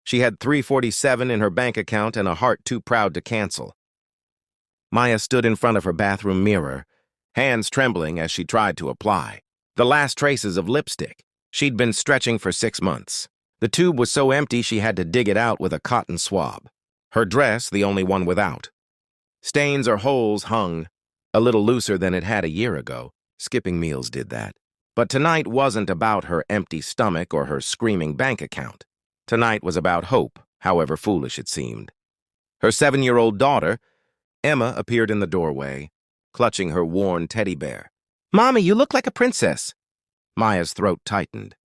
She had $347 in her bank account and a heart too proud to cancel. Maya stood in front of her bathroom mirror, hands trembling as she tried to apply the last traces of lipstick. She'd been stretching for 6 months. The tube was so empty she had to dig it out with a cotton swab. Her dress, the only one without. Stains or holes hung, a little looser than it had a year ago. Skipping meals did that. But tonight wasn't about her empty stomach or her screaming bank account. Tonight was about hope, however foolish it seemed. Her 7-year-old daughter, Emma, appeared in the doorway, clutching her worn teddy bear. "Mommy, you look like a princess." Maya's throat tightened.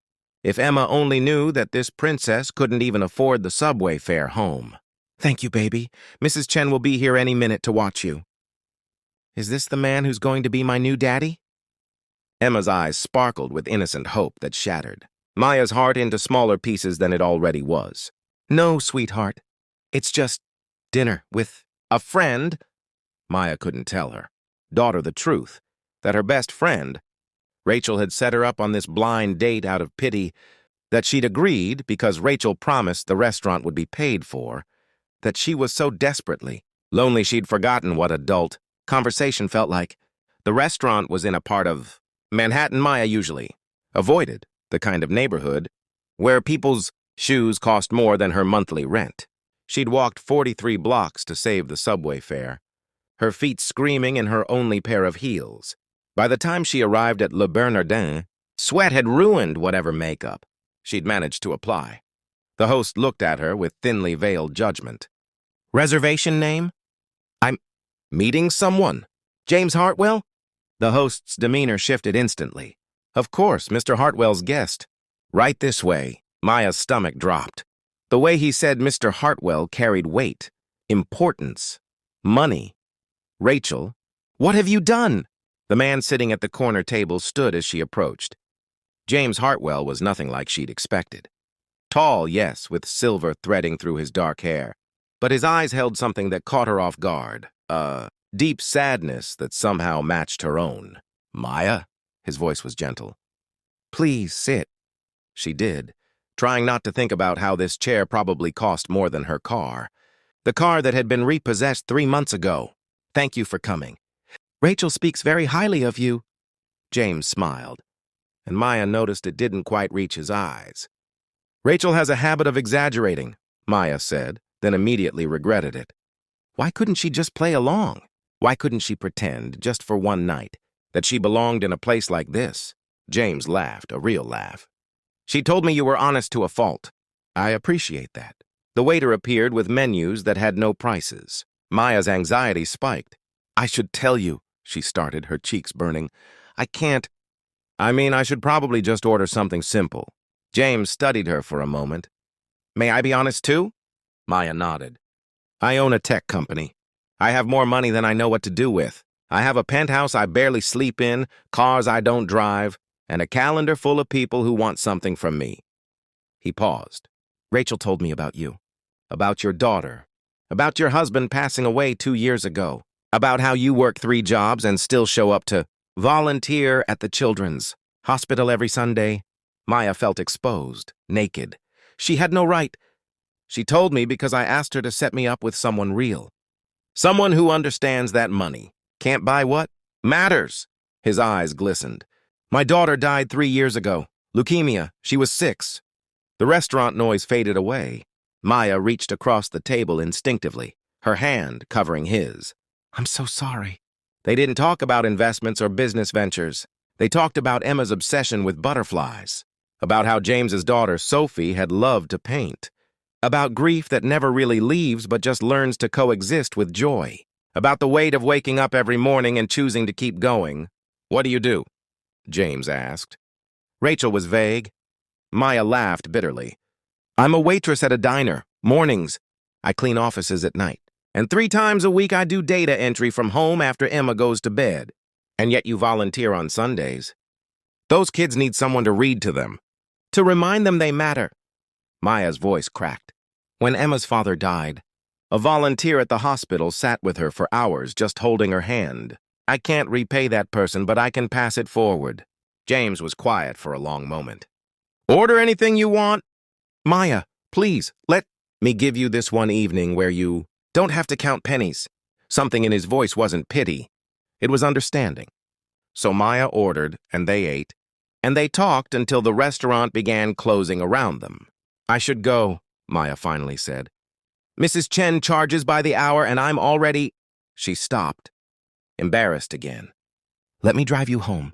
If Emma only knew that this princess couldn't even afford the subway fare home. "Thank you, baby. Mrs. Chen will be here any minute to watch you." "Is this the man who's going to be my new daddy?" Emma's eyes sparkled with innocent hope that shattered Maya's heart into smaller pieces than it already was. "No, sweetheart. It's just dinner with a friend." Maya couldn't tell her daughter the truth, that her best friend, Rachel, had set her up on this blind date out of pity, that she'd agreed because Rachel promised the restaurant would be paid for, that she was so desperately lonely she'd forgotten what adult conversation felt like. The restaurant was in a part of Manhattan Maya usually avoided, the kind of neighborhood where people's shoes cost more than her monthly rent. She'd walked 43 blocks to save the subway fare, her feet screaming in her only pair of heels. By the time she arrived at Le Bernardin, sweat had ruined whatever makeup she'd managed to apply. The host looked at her with thinly veiled judgment. "Reservation name?" "I'm meeting someone. James Hartwell?" The host's demeanor shifted instantly. Of course, Mr. Hartwell's guest. "Right this way." Maya's stomach dropped. The way he said Mr. Hartwell carried weight, importance, money. "Rachel, what have you done?" The man sitting at the corner table stood as she approached. James Hartwell was nothing like she'd expected. Tall, yes, with silver threading through his dark hair, but his eyes held something that caught her off guard, a deep sadness that somehow matched her own. "Maya?" His voice was gentle. "Please sit." She did, trying not to think about how this chair probably cost more than her car. The car that had been repossessed 3 months ago. "Thank you for coming. Rachel speaks very highly of you." James smiled, and Maya noticed it didn't quite reach his eyes. "Rachel has a habit of exaggerating," Maya said, then immediately regretted it. Why couldn't she just play along? Why couldn't she pretend, just for one night, that she belonged in a place like this? James laughed, a real laugh. "She told me you were honest to a fault." "I appreciate that." The waiter appeared with menus that had no prices. Maya's anxiety spiked. "I should tell you," she started, her cheeks burning. "I can't. I should probably just order something simple." James studied her for a moment. "May I be honest too?" Maya nodded. "I own a tech company. I have more money than I know what to do with. I have a penthouse I barely sleep in, cars I don't drive, and a calendar full of people who want something from me." He paused. "Rachel told me about you, about your daughter, about your husband passing away 2 years ago, about how you work 3 jobs and still show up to volunteer at the children's hospital every Sunday." Maya felt exposed, naked. She had no right. "She told me because I asked her to set me up with someone real. Someone who understands that money can't buy what matters." His eyes glistened. "My daughter died 3 years ago. Leukemia. She was 6. The restaurant noise faded away. Maya reached across the table instinctively, her hand covering his. "I'm so sorry." They didn't talk about investments or business ventures. They talked about Emma's obsession with butterflies, about how James's daughter, Sophie, had loved to paint, about grief that never really leaves but just learns to coexist with joy, about the weight of waking up every morning and choosing to keep going. "What do you do?" James asked. Rachel was vague. Maya laughed bitterly. "I'm a waitress at a diner, mornings. I clean offices at night. And 3 times a week I do data entry from home after Emma goes to bed. And yet you volunteer on Sundays. Those kids need someone to read to them, to remind them they matter." Maya's voice cracked. "When Emma's father died, a volunteer at the hospital sat with her for hours just holding her hand. I can't repay that person, but I can pass it forward." James was quiet for a long moment. "Order anything you want." "Maya, please, let Me give you this one evening where you don't have to count pennies. Something in his voice wasn't pity. It was understanding. So Maya ordered, and they ate, and they talked until the restaurant began closing around them. I should go, Maya finally said. Mrs. Chen charges by the hour, and I'm already... She stopped, embarrassed again. Let me drive you home.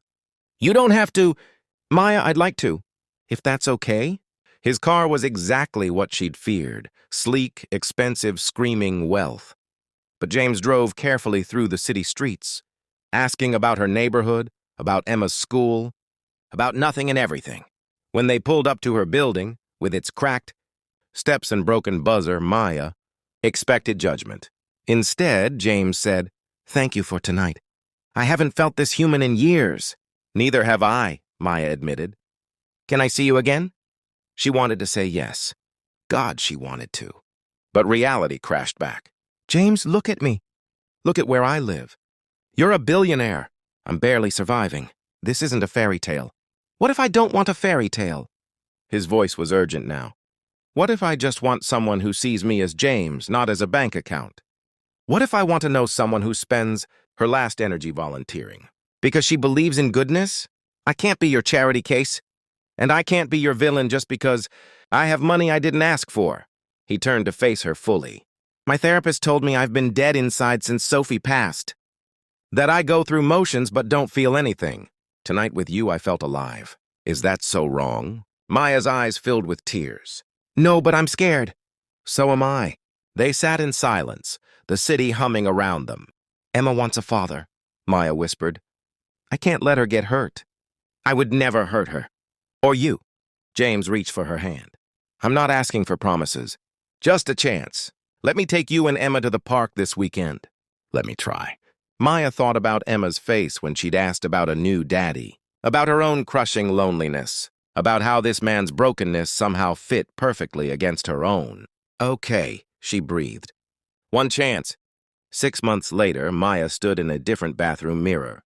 You don't have to... Maya, I'd like to, if that's okay. His car was exactly what she'd feared, sleek, expensive, screaming wealth. But James drove carefully through the city streets, asking about her neighborhood, about Emma's school, about nothing and everything. When they pulled up to her building, with its cracked steps and broken buzzer, Maya expected judgment. Instead, James said, "Thank you for tonight. I haven't felt this human in years." Neither have I, Maya admitted. Can I see you again? She wanted to say yes. God, she wanted to. But reality crashed back. James, look at me. Look at where I live. You're a billionaire. I'm barely surviving. This isn't a fairy tale. What if I don't want a fairy tale? His voice was urgent now. What if I just want someone who sees me as James, not as a bank account? What if I want to know someone who spends her last energy volunteering? Because she believes in goodness? I can't be your charity case. And I can't be your villain just because I have money I didn't ask for. He turned to face her fully. My therapist told me I've been dead inside since Sophie passed. That I go through motions but don't feel anything. Tonight with you I felt alive. Is that so wrong? Maya's eyes filled with tears. No, but I'm scared. So am I. They sat in silence, the city humming around them. Emma wants a father, Maya whispered. I can't let her get hurt. I would never hurt her. Or you. James reached for her hand. I'm not asking for promises. Just a chance. Let me take you and Emma to the park this weekend. Let me try. Maya thought about Emma's face when she'd asked about a new daddy, about her own crushing loneliness, about how this man's brokenness somehow fit perfectly against her own. Okay, she breathed. One chance. 6 months later, Maya stood in a different bathroom mirror.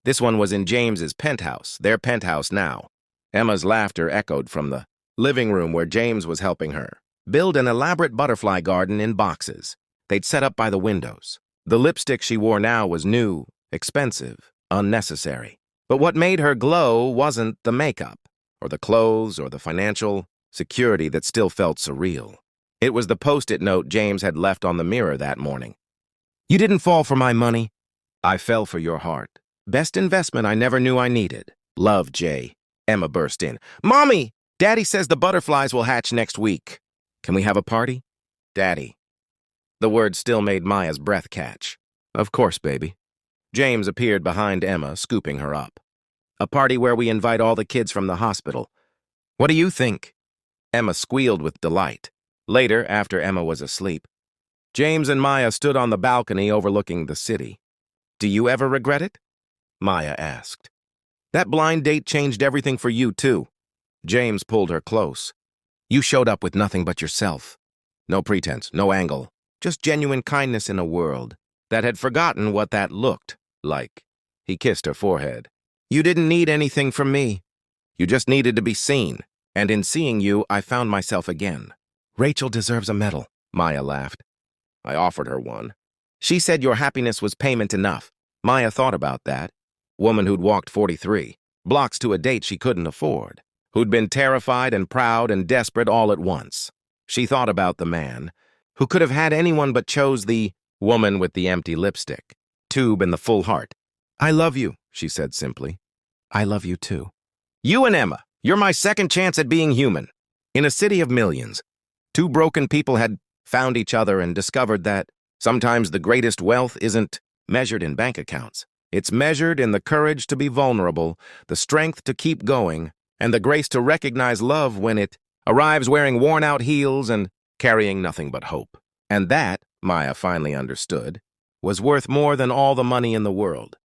This one was in James's penthouse, their penthouse now. Emma's laughter echoed from the living room where James was helping her build an elaborate butterfly garden in boxes they'd set up by the windows. The lipstick she wore now was new, expensive, unnecessary. But what made her glow wasn't the makeup, or the clothes, or the financial security that still felt surreal. It was the post-it note James had left on the mirror that morning. You didn't fall for my money. I fell for your heart. Best investment I never knew I needed. Love, Jay. Emma burst in. Mommy! Daddy says the butterflies will hatch next week. Can we have a party? Daddy. The word still made Maya's breath catch. Of course, baby. James appeared behind Emma, scooping her up. A party where we invite all the kids from the hospital. What do you think? Emma squealed with delight. Later, after Emma was asleep, James and Maya stood on the balcony overlooking the city. Do you ever regret it? Maya asked. That blind date changed everything for you, too. James pulled her close. You showed up with nothing but yourself. No pretense, no angle, just genuine kindness in a world that had forgotten what that looked like. He kissed her forehead. You didn't need anything from me. You just needed to be seen. And in seeing you, I found myself again. Rachel deserves a medal, Maya laughed. I offered her one. She said your happiness was payment enough. Maya thought about that. Woman who'd walked 43 blocks to a date she couldn't afford, who'd been terrified and proud and desperate all at once. She thought about the man who could have had anyone but chose the woman with the empty lipstick, tube and the full heart. I love you, she said simply. I love you too. You and Emma, you're my second chance at being human. In a city of millions, two broken people had found each other and discovered that sometimes the greatest wealth isn't measured in bank accounts. It's measured in the courage to be vulnerable, the strength to keep going, and the grace to recognize love when it arrives wearing worn-out heels and carrying nothing but hope. And that, Maya finally understood, was worth more than all the money in the world.